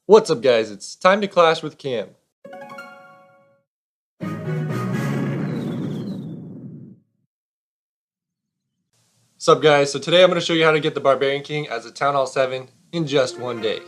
What's up, guys? It's time to clash with Cam. Sup, guys? So today I'm going to show you how to get the Barbarian King as a Town Hall 7 in just one day,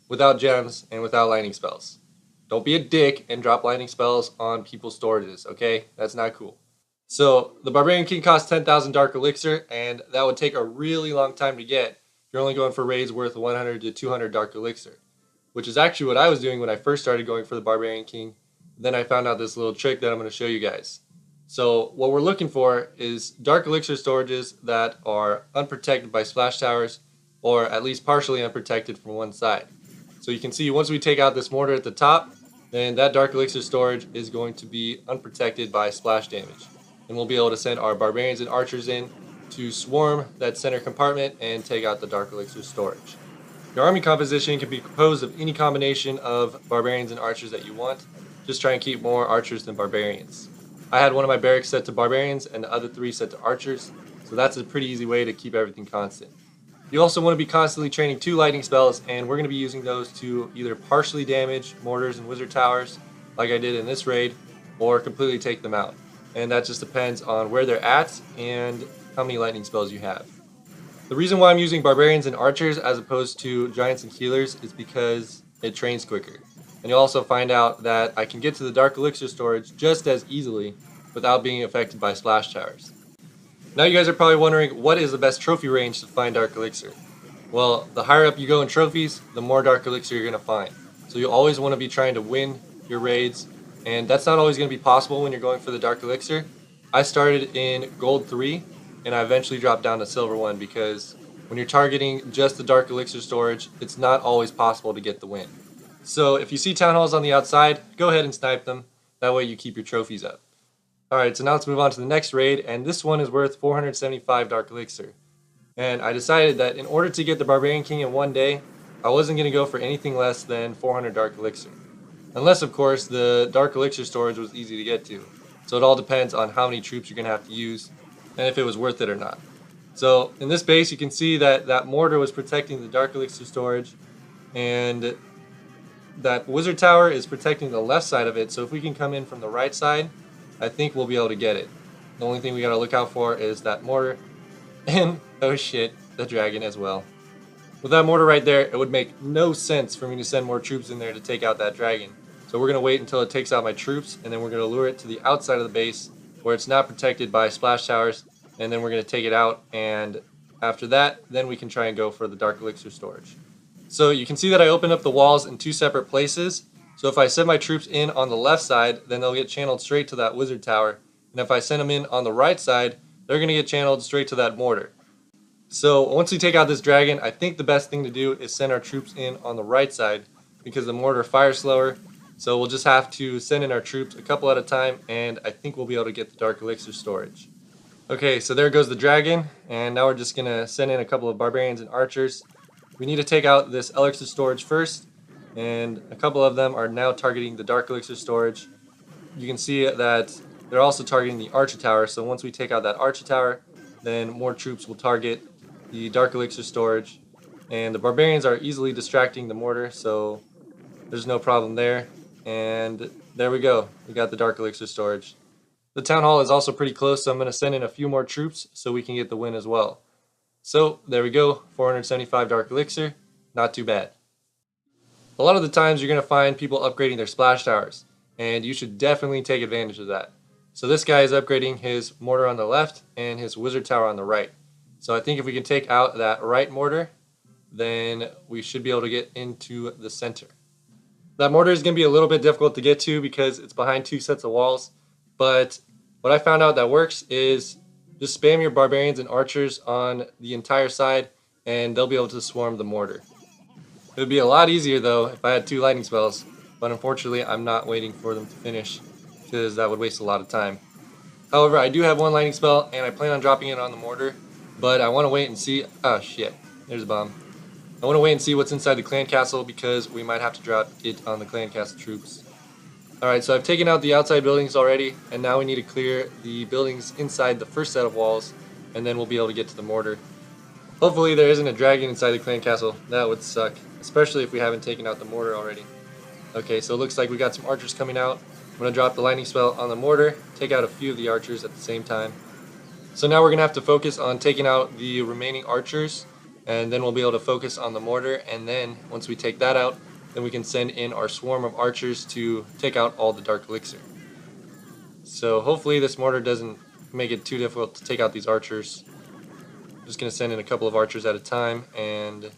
without gems and without lightning spells. Don't be a dick and drop lightning spells on people's storages, okay? That's not cool. So the Barbarian King costs 10,000 Dark Elixir, and that would take a really long time to get. You're only going for raids worth 100 to 200 Dark Elixir, which is actually what I was doing when I first started going for the Barbarian King. Then I found out this little trick that I'm going to show you guys. So what we're looking for is Dark Elixir storages that are unprotected by splash towers, or at least partially unprotected from one side. So you can see once we take out this mortar at the top, then that Dark Elixir storage is going to be unprotected by splash damage. And we'll be able to send our Barbarians and Archers in to swarm that center compartment and take out the Dark Elixir storage. Your army composition can be composed of any combination of Barbarians and Archers that you want. Just try and keep more Archers than Barbarians. I had one of my barracks set to Barbarians and the other 3 set to Archers, so that's a pretty easy way to keep everything constant. You also want to be constantly training 2 lightning spells, and we're going to be using those to either partially damage mortars and wizard towers, like I did in this raid, or completely take them out. And that just depends on where they're at and how many lightning spells you have. The reason why I'm using Barbarians and Archers as opposed to Giants and Healers is because it trains quicker. And you'll also find out that I can get to the Dark Elixir storage just as easily without being affected by splash towers. Now you guys are probably wondering, what is the best trophy range to find Dark Elixir? Well, the higher up you go in trophies, the more Dark Elixir you're going to find. So you always want to be trying to win your raids, and that's not always going to be possible when you're going for the Dark Elixir. I started in Gold 3, and I eventually dropped down to Silver 1 because when you're targeting just the Dark Elixir storage, it's not always possible to get the win. So if you see Town Halls on the outside, go ahead and snipe them. That way you keep your trophies up. Alright, so now let's move on to the next raid, and this one is worth 475 Dark Elixir. And I decided that in order to get the Barbarian King in one day, I wasn't going to go for anything less than 400 Dark Elixir. Unless, of course, the Dark Elixir storage was easy to get to. So it all depends on how many troops you're going to have to use, and if it was worth it or not. So in this base, you can see that that mortar was protecting the Dark Elixir storage, and that wizard tower is protecting the left side of it. So if we can come in from the right side, I think we'll be able to get it. The only thing we gotta look out for is that mortar, and oh shit, the dragon as well. With that mortar right there, it would make no sense for me to send more troops in there to take out that dragon. So we're gonna wait until it takes out my troops, and then we're gonna lure it to the outside of the base where it's not protected by splash towers, and then we're gonna take it out, and after that, then we can try and go for the Dark Elixir storage. So you can see that I opened up the walls in 2 separate places. So if I send my troops in on the left side, then they'll get channeled straight to that wizard tower. And if I send them in on the right side, they're going to get channeled straight to that mortar. So once we take out this dragon, I think the best thing to do is send our troops in on the right side because the mortar fires slower. So we'll just have to send in our troops a couple at a time, and I think we'll be able to get the Dark Elixir storage. Okay, so there goes the dragon, and now we're just going to send in a couple of Barbarians and Archers. We need to take out this Elixir storage first, and a couple of them are now targeting the Dark Elixir storage. You can see that they're also targeting the Archer Tower, so once we take out that Archer Tower, then more troops will target the Dark Elixir storage. And the Barbarians are easily distracting the mortar, so there's no problem there. And there we go, we got the Dark Elixir storage. The Town Hall is also pretty close, so I'm going to send in a few more troops so we can get the win as well. So there we go, 475 Dark Elixir, not too bad. A lot of the times you're going to find people upgrading their splash towers, and you should definitely take advantage of that. So this guy is upgrading his mortar on the left and his wizard tower on the right. So I think if we can take out that right mortar, then we should be able to get into the center. That mortar is going to be a little bit difficult to get to because it's behind 2 sets of walls, but what I found out that works is just spam your Barbarians and Archers on the entire side, and they'll be able to swarm the mortar. It would be a lot easier though if I had 2 lightning spells, but unfortunately I'm not waiting for them to finish because that would waste a lot of time. However, I do have 1 lightning spell, and I plan on dropping it on the mortar, but I want to wait and see. Oh shit, there's a bomb. I want to wait and see what's inside the clan castle because we might have to drop it on the clan castle troops. Alright, so I've taken out the outside buildings already, and now we need to clear the buildings inside the first set of walls, and then we'll be able to get to the mortar. Hopefully there isn't a dragon inside the clan castle. That would suck, especially if we haven't taken out the mortar already. Okay, so it looks like we got some archers coming out. I'm going to drop the lightning spell on the mortar, take out a few of the archers at the same time. So now we're going to have to focus on taking out the remaining archers, and then we'll be able to focus on the mortar, and then once we take that out, then we can send in our swarm of archers to take out all the dark elixir. So hopefully this mortar doesn't make it too difficult to take out these archers. I'm just going to send in a couple of archers at a time, and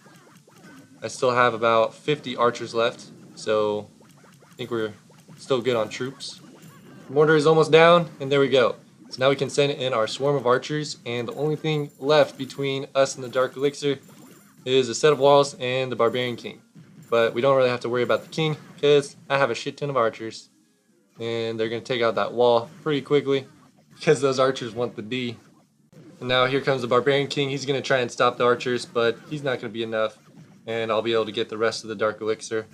I still have about 50 archers left, so I think we're still good on troops. The mortar is almost down, and there we go. So now we can send in our swarm of archers, and the only thing left between us and the dark elixir is a set of walls and the Barbarian King. But we don't really have to worry about the king, because I have a shit ton of archers, and they're going to take out that wall pretty quickly, because those archers want the D. And now here comes the Barbarian King. He's going to try and stop the archers, but he's not going to be enough, and I'll be able to get the rest of the dark elixir.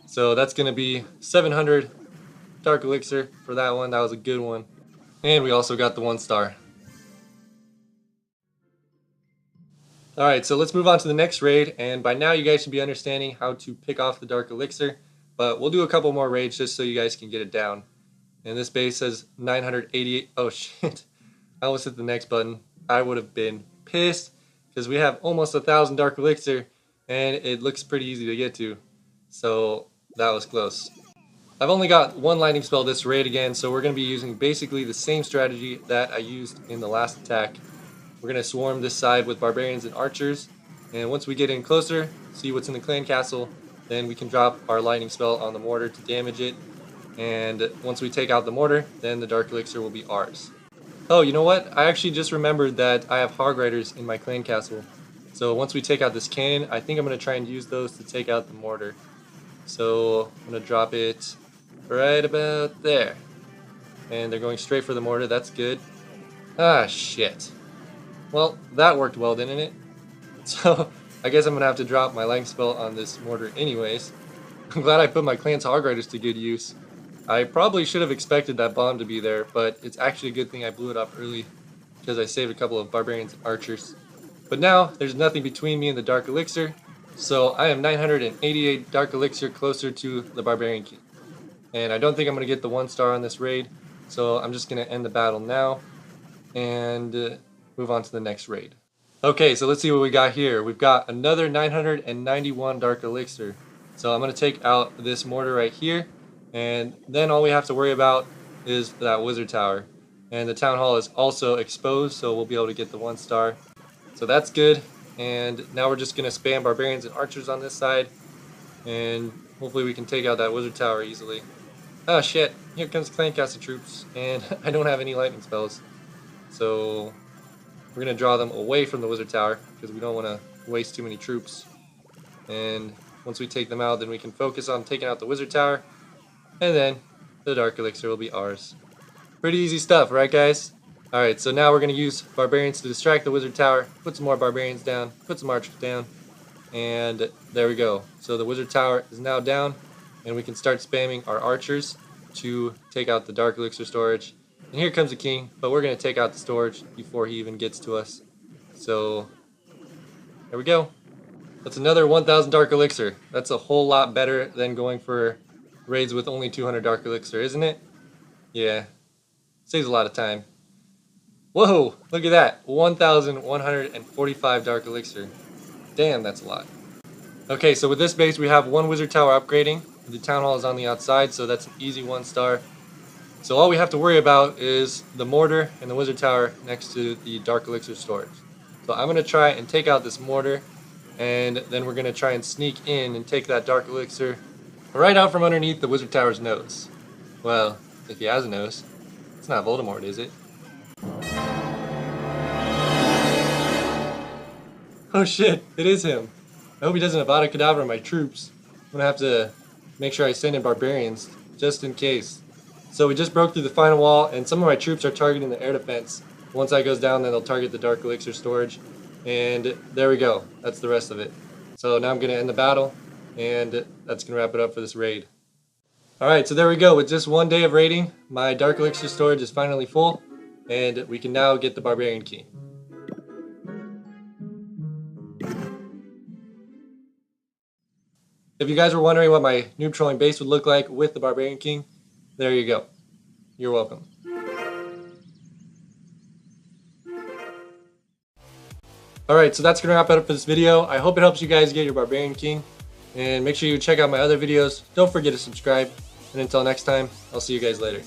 So that's going to be 700 dark elixir for that one. That was a good one. And we also got the 1 star. Alright, so let's move on to the next raid, and by now you guys should be understanding how to pick off the dark elixir, but we'll do a couple more raids just so you guys can get it down. And this base says 988. Oh shit, I almost hit the next button. I would have been pissed, because we have almost 1,000 dark elixir, and it looks pretty easy to get to. So that was close. I've only got 1 lightning spell this raid again, so we're going to be using basically the same strategy that I used in the last attack. We're going to swarm this side with barbarians and archers, and once we get in closer, see what's in the clan castle, then we can drop our lightning spell on the mortar to damage it, and once we take out the mortar, then the dark elixir will be ours. Oh, you know what? I actually just remembered that I have hog riders in my clan castle. So once we take out this cannon, I think I'm going to try and use those to take out the mortar. So I'm going to drop it right about there. And they're going straight for the mortar. That's good. Ah, shit. Well, that worked well, didn't it? So I guess I'm going to have to drop my lightning spell on this mortar anyways. I'm glad I put my clan's hog riders to good use. I probably should have expected that bomb to be there, but it's actually a good thing I blew it up early, because I saved a couple of barbarians and archers. But now, there's nothing between me and the dark elixir, so I am 988 dark elixir closer to the Barbarian King. And I don't think I'm going to get the 1 star on this raid, so I'm just going to end the battle now and move on to the next raid. Okay, so let's see what we got here. We've got another 991 dark elixir. So I'm going to take out this mortar right here, and then all we have to worry about is that wizard tower. And the town hall is also exposed, so we'll be able to get the 1 star. So that's good. And now we're just going to spam barbarians and archers on this side, and hopefully we can take out that wizard tower easily. Oh shit, here comes clan castle troops, and I don't have any lightning spells. So we're going to draw them away from the wizard tower, because we don't want to waste too many troops. And once we take them out, then we can focus on taking out the wizard tower, and then the dark elixir will be ours. Pretty easy stuff, right guys? Alright, so now we're going to use barbarians to distract the wizard tower, put some more barbarians down, put some archers down, and there we go. So the wizard tower is now down, and we can start spamming our archers to take out the dark elixir storage. And here comes the king, but we're going to take out the storage before he even gets to us. So there we go. That's another 1,000 dark elixir. That's a whole lot better than going for raids with only 200 dark elixir, isn't it? Yeah, saves a lot of time. Whoa, look at that, 1,145 dark elixir. Damn, that's a lot. Okay, so with this base we have 1 wizard tower upgrading. The town hall is on the outside, so that's an easy 1 star. So all we have to worry about is the mortar and the wizard tower next to the dark elixir storage. So I'm going to try and take out this mortar, and then we're going to try and sneak in and take that dark elixir right out from underneath the wizard tower's nose. Well, if he has a nose. It's not Voldemort, is it? Oh shit, it is him. I hope he doesn't Avada Kedavra my troops. I'm gonna have to make sure I send in barbarians, just in case. So we just broke through the final wall, and some of my troops are targeting the air defense. Once that goes down, then they'll target the dark elixir storage. And there we go, that's the rest of it. So now I'm gonna end the battle, and that's gonna wrap it up for this raid. Alright, so there we go. With just 1 day of raiding, my dark elixir storage is finally full, and we can now get the Barbarian Key. If you guys were wondering what my noob trolling base would look like with the Barbarian King, there you go. You're welcome. Alright, so that's going to wrap it up for this video. I hope it helps you guys get your Barbarian King. And make sure you check out my other videos. Don't forget to subscribe. And until next time, I'll see you guys later.